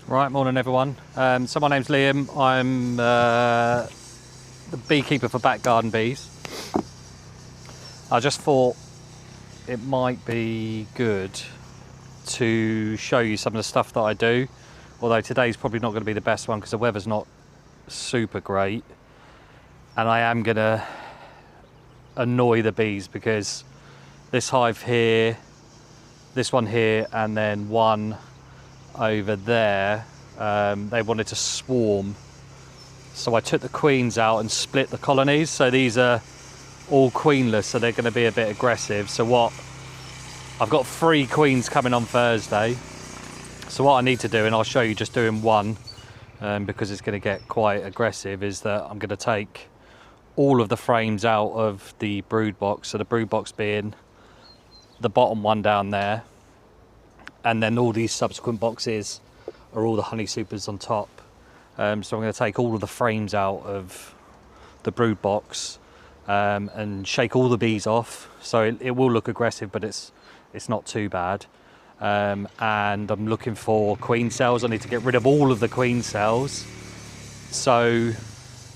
Right, morning everyone. So my name's Liam. I'm the beekeeper for back garden bees. I just thought it might be good to show you some of the stuff that I do, although today's probably not going to be the best one because the weather's not super great, and I am going to annoy the bees because this hive here, this one here, and then one over there, they wanted to swarm, so I took the queens out and split the colonies. So these are all queenless, so they're going to be a bit aggressive. So what I've got 3 queens coming on Thursday, so what I need to do, and I'll show you just doing one because it's going to get quite aggressive, is that I'm going to take all of the frames out of the brood box, so the brood box being the bottom one down there, and then all these subsequent boxes are all the honey supers on top. So I'm going to take all of the frames out of the brood box and shake all the bees off. So it will look aggressive, but it's not too bad. And I'm looking for queen cells. I need to get rid of all of the queen cells, so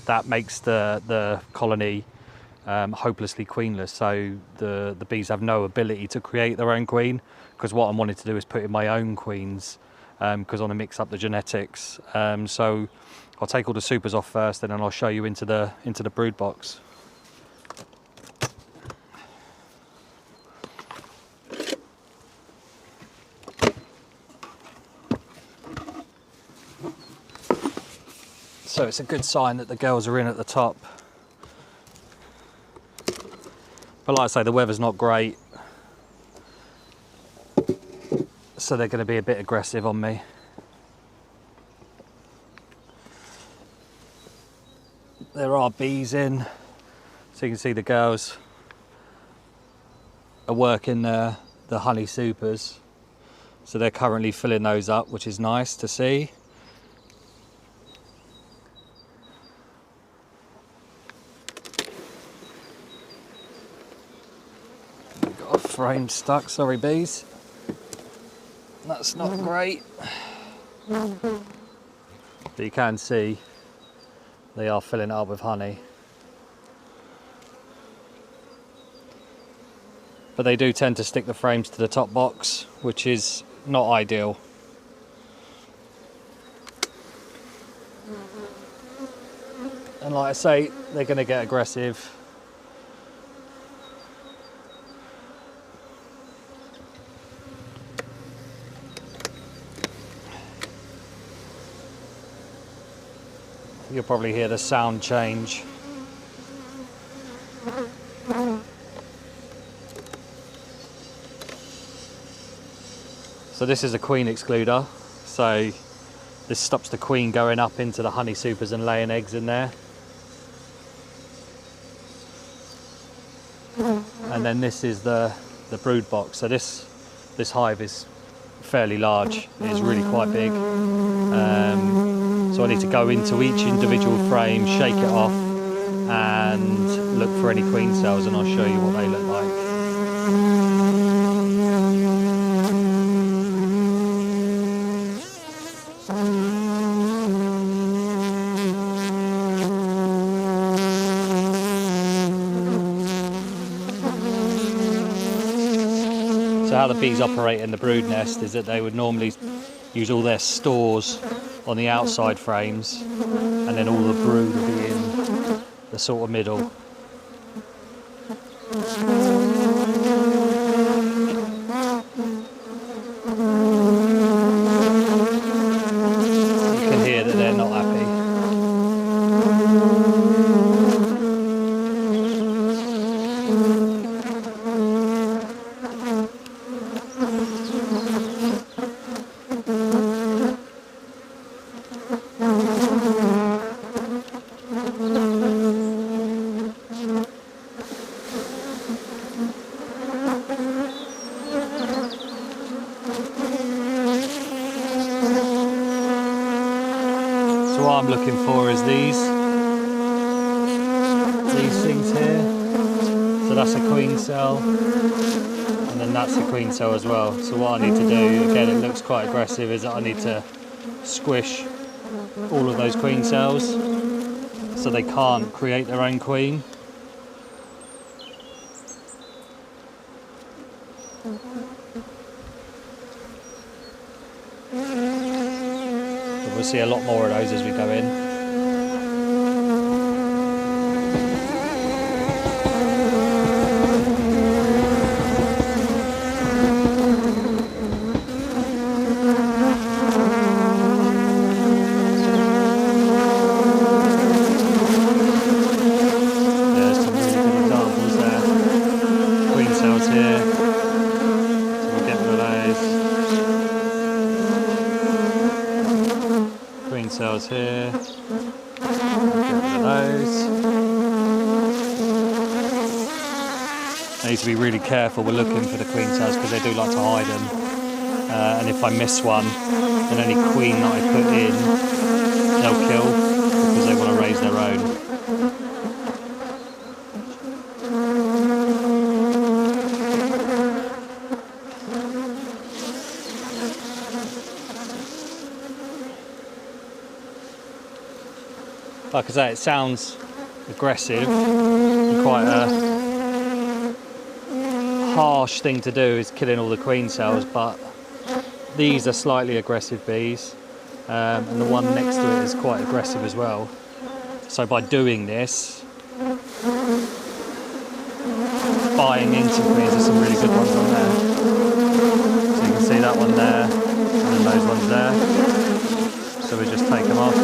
that makes the colony hopelessly queenless. So the bees have no ability to create their own queen, because what I'm wanting to do is put in my own queens, because I want to mix up the genetics. So I'll take all the supers off first, and then I'll show you into the brood box. So it's a good sign that the girls are in at the top. But like I say, the weather's not great, so they're going to be a bit aggressive on me. There are bees in, so you can see the girls are working the honey supers. So they're currently filling those up, which is nice to see. We've got a frame stuck, sorry bees. That's not great. But you can see they are filling it up with honey. But they do tend to stick the frames to the top box, which is not ideal. And like I say, they're going to get aggressive. You'll probably hear the sound change. So this is a queen excluder, so this stops the queen going up into the honey supers and laying eggs in there. And then this is the brood box. So this hive is fairly large. It is really quite big. So I need to go into each individual frame, shake it off, and look for any queen cells, and I'll show you what they look like. So how the bees operate in the brood nest is that they would normally use all their stores on the outside frames, and then all the brood will be in the sort of middle. You can hear that they're not happy. So what I'm looking for is these things here. So that's a queen cell, and then that's a queen cell as well. So what I need to do, again it looks quite aggressive, is that I need to squish all of those queen cells, so they can't create their own queen. But we'll see a lot more of those as we go in. Cells here, get rid of those. I need to be really careful. We're looking for the queen cells because they do like to hide them. And if I miss one, then any queen that I put in, they'll kill because they want to raise their own. Like I say, it sounds aggressive, and quite a harsh thing to do is killing all the queen cells, but these are slightly aggressive bees, and the one next to it is quite aggressive as well. So by doing this, buying into queens, there's some really good ones on there. So you can see that one there, and then those ones there. So we just take them off.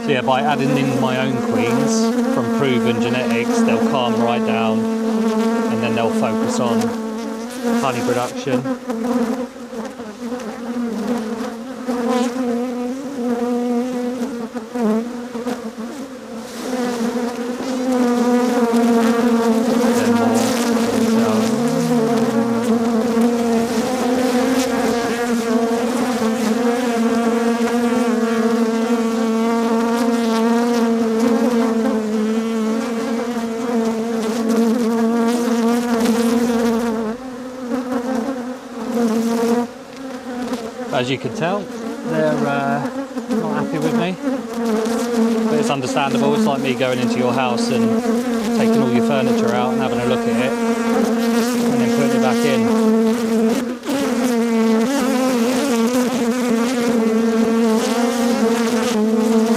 So yeah, by adding in my own queens from proven genetics, they'll calm right down, and then they'll focus on honey production. As you can tell, they're not happy with me, but it's understandable. It's like me going into your house and taking all your furniture out and having a look at it and then putting it back in.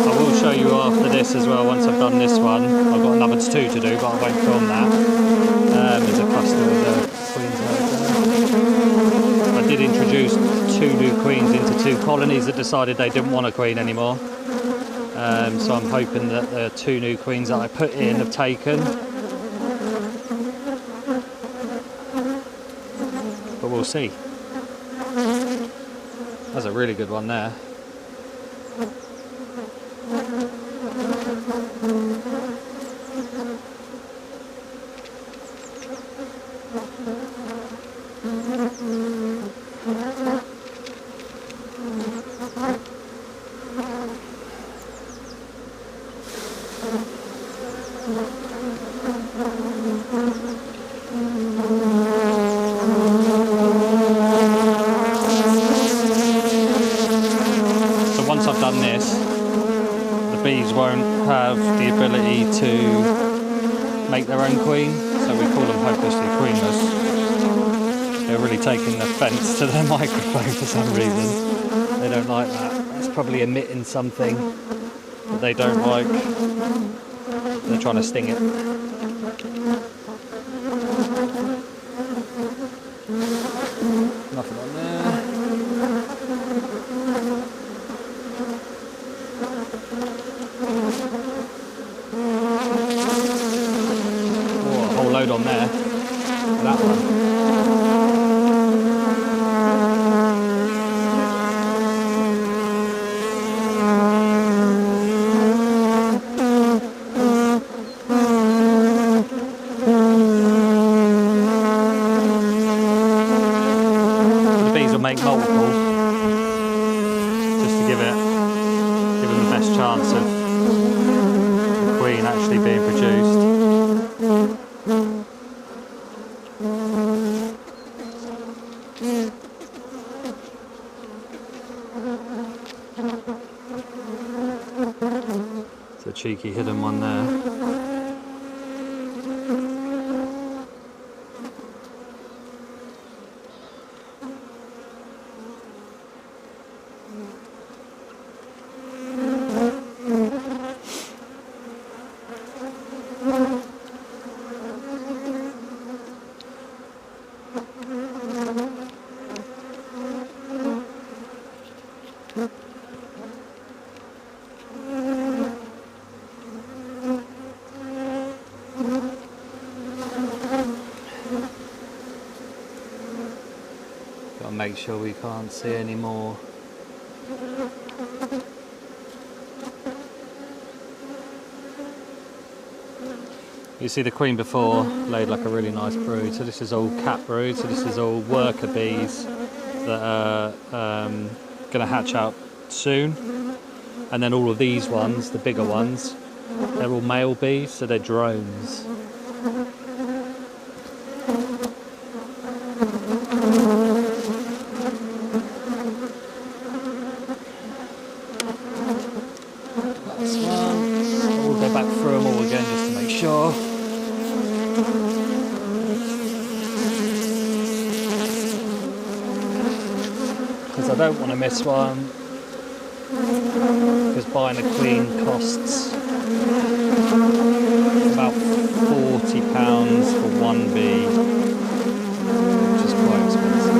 I will show you after this as well, once I've done this one. I've got another 2 to do, but I won't film that. There's a cluster of the queens out there. I did introduce 2 new queens into 2 colonies that decided they didn't want a queen anymore. So I'm hoping that the 2 new queens that I put in have taken. But we'll see. That's a really good one there. So once I've done this, the bees won't have the ability to make their own queen, so we call them hopelessly queenless. They're really taking offence to their microphone for some reason. They don't like that. That's probably emitting something that they don't like. They're trying to sting it. Nothing on there. Oh, a whole load on there. That one. Make multiple just to give them the best chance of The queen actually being produced. It's a cheeky hidden one there. Got to make sure we can't see any more. You see the queen before laid like a really nice brood, so this is all cat brood, so this is all worker bees that are going to hatch out soon. And then all of these ones, the bigger ones, they're all male bees, so they're drones. That's one. We'll go back through them all again just to make sure. Because I don't want to miss one. Because buying a queen costs about £40 for one bee, which is quite expensive.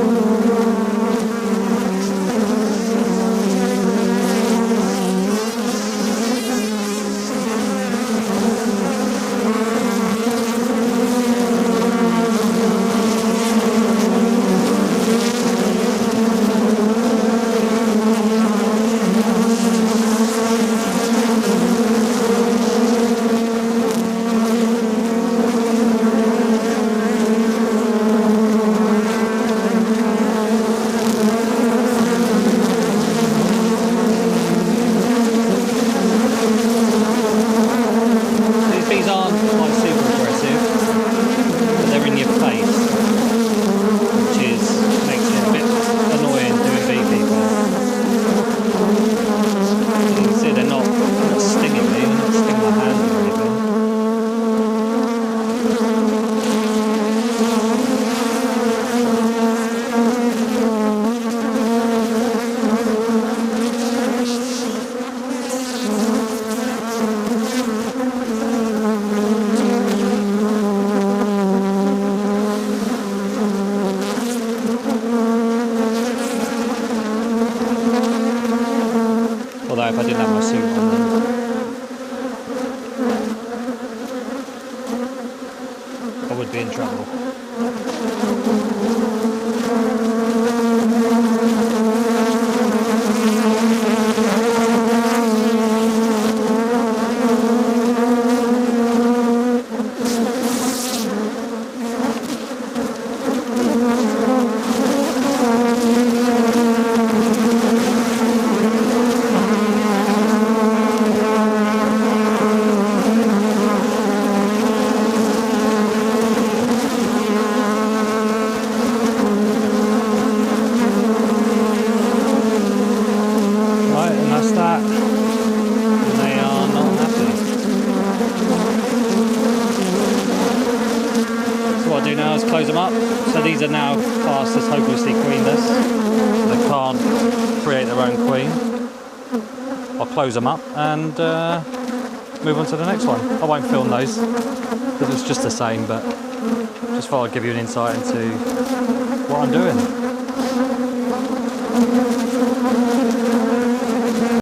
Although if I didn't have my suit on then I would be in trouble. Close them up. So these are now classed as hopelessly queenless. They can't create their own queen. I'll close them up and move on to the next one. I won't film those because it's just the same, but just thought I'd give you an insight into what I'm doing.